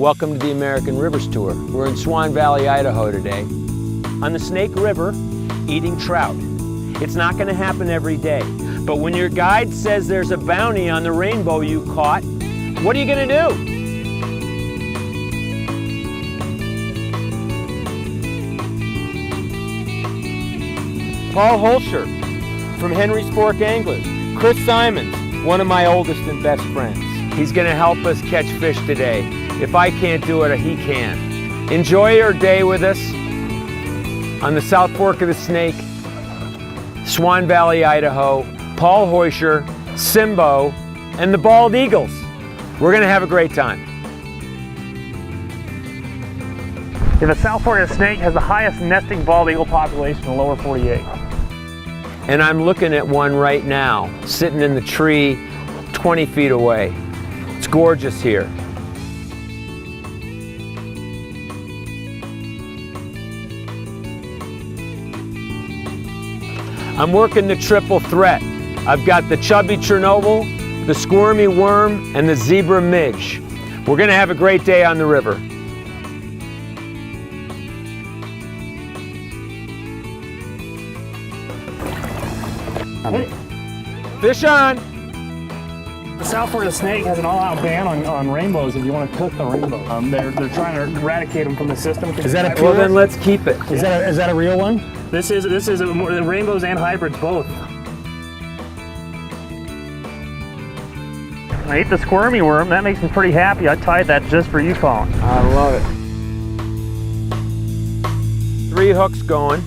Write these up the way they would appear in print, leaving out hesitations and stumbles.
Welcome to the American Rivers Tour. We're in Swan Valley, Idaho today, on the Snake River, eating trout. It's not going to happen every day, but when your guide says there's a bounty on the rainbow you caught, what are you going to do? Paul Holscher from Henry's Fork Anglers. Chris Simons, one of my oldest and best friends. He's going to help us catch fish today. If I can't do it, he can. Enjoy your day with us on the South Fork of the Snake, Swan Valley, Idaho, Paul Holscher, Simbo, and the Bald Eagles. We're going to have a great time. The South Fork of the Snake has the highest nesting bald eagle population in the lower 48. And I'm looking at one right now, sitting in the tree 20 feet away. It's gorgeous here. I'm working the triple threat. I've got the chubby Chernobyl, the squirmy worm, and the zebra midge. We're gonna have a great day on the river. Fish on! The South Fork of the Snake has an all-out ban on rainbows if you want to cook the rainbow. They're trying to eradicate them from the system. Is that a pure? Well, then let's keep it. Is that a real one? This is rainbows and hybrids both. I ate the squirmy worm. That makes me pretty happy. I tied that just for you, Colin. I love it. 3 hooks going.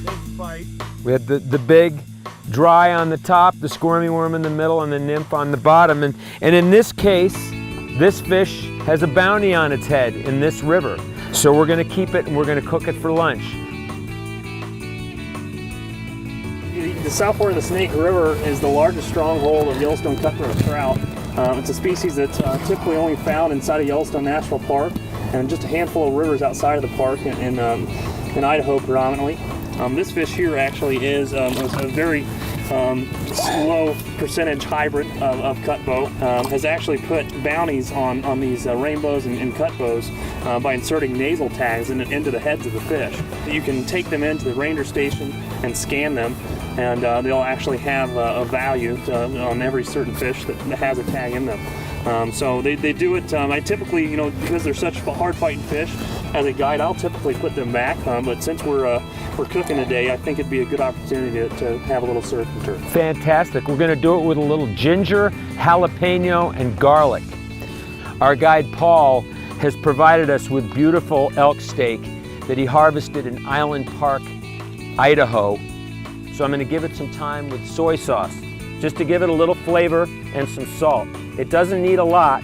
Big bite. We had the big dry on the top, the squirmy worm in the middle, and the nymph on the bottom. And in this case, this fish has a bounty on its head in this river. So we're gonna keep it and we're gonna cook it for lunch. The South Fork of the Snake River is the largest stronghold of Yellowstone cutthroat trout. It's a species that's typically only found inside of Yellowstone National Park and just a handful of rivers outside of the park in Idaho predominantly. This fish here actually is a very low percentage hybrid of cutbow. Has actually put bounties on these rainbows and cutbows by inserting nasal tags into the heads of the fish. You can take them into the ranger station and scan them, and they'll actually have a value on every certain fish that has a tag in them. So they do it. I typically, because they're such hard fighting fish, as a guide, I'll typically put them back. But since we're cooking today, I think it'd be a good opportunity to have a little surf and turf. Fantastic. We're going to do it with a little ginger, jalapeno, and garlic. Our guide Paul has provided us with beautiful elk steak that he harvested in Island Park, Idaho. So I'm going to give it some time with soy sauce, just to give it a little flavor and some salt. It doesn't need a lot,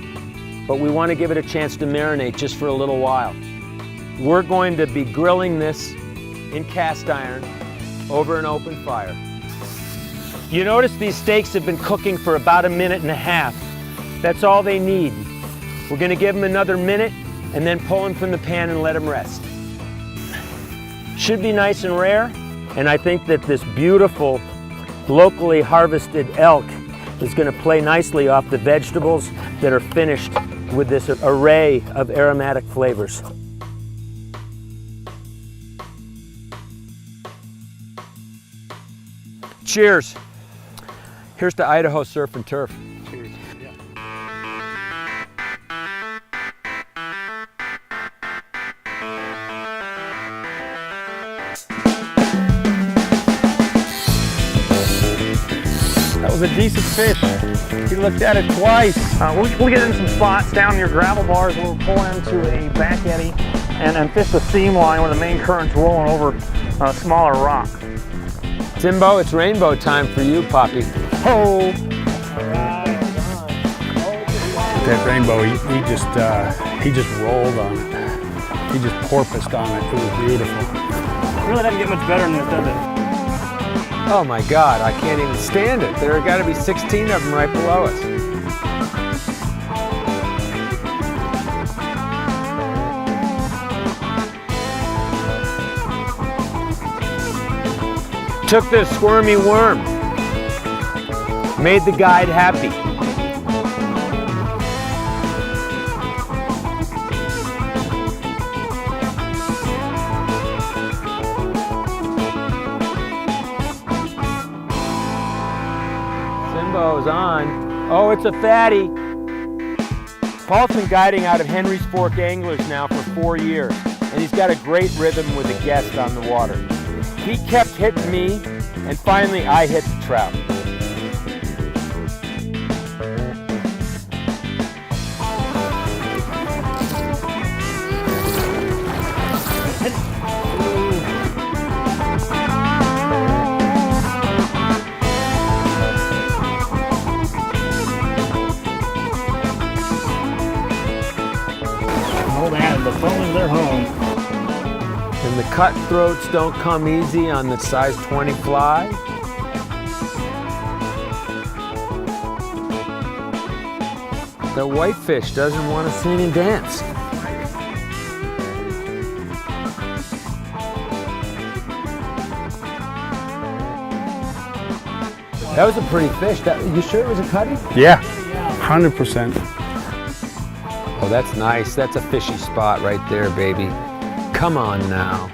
but we want to give it a chance to marinate just for a little while. We're going to be grilling this in cast iron over an open fire. You notice these steaks have been cooking for about 1.5 minutes. That's all they need. We're going to give them another minute and then pull them from the pan and let them rest. Should be nice and rare, and I think that this beautiful locally harvested elk is going to play nicely off the vegetables that are finished with this array of aromatic flavors. Cheers. Here's to Idaho Surf and Turf. Cheers. Yeah. That was a decent fish. He looked at it twice. We'll get in some spots down near gravel bars where we'll pull into a back eddy and fish the seam line where the main current's rolling over smaller rock. Timbo, it's rainbow time for you, Poppy. Ho! That rainbow, he just rolled on it. He just porpoised on it. It was beautiful. It really doesn't get much better than this, does it? Oh my God, I can't even stand it. There have got to be 16 of them right below us. Took the squirmy worm. Made the guide happy. goes on. Oh, it's a fatty. Paul's been guiding out of Henry's Fork Anglers now for 4 years, and he's got a great rhythm with the guest on the water. He kept hitting me, and finally I hit the trout. The phone is their home. And the cutthroats don't come easy on the size 20 fly. The whitefish doesn't want to sing and dance. That was a pretty fish. You sure it was a cutty? Yeah, 100%. Oh, that's nice. That's a fishy spot right there, baby. Come on now.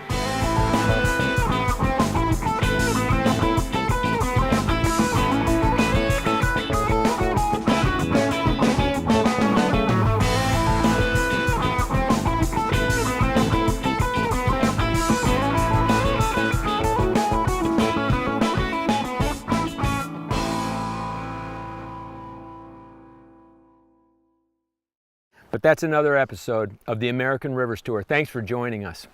But that's another episode of the American Rivers Tour. Thanks for joining us.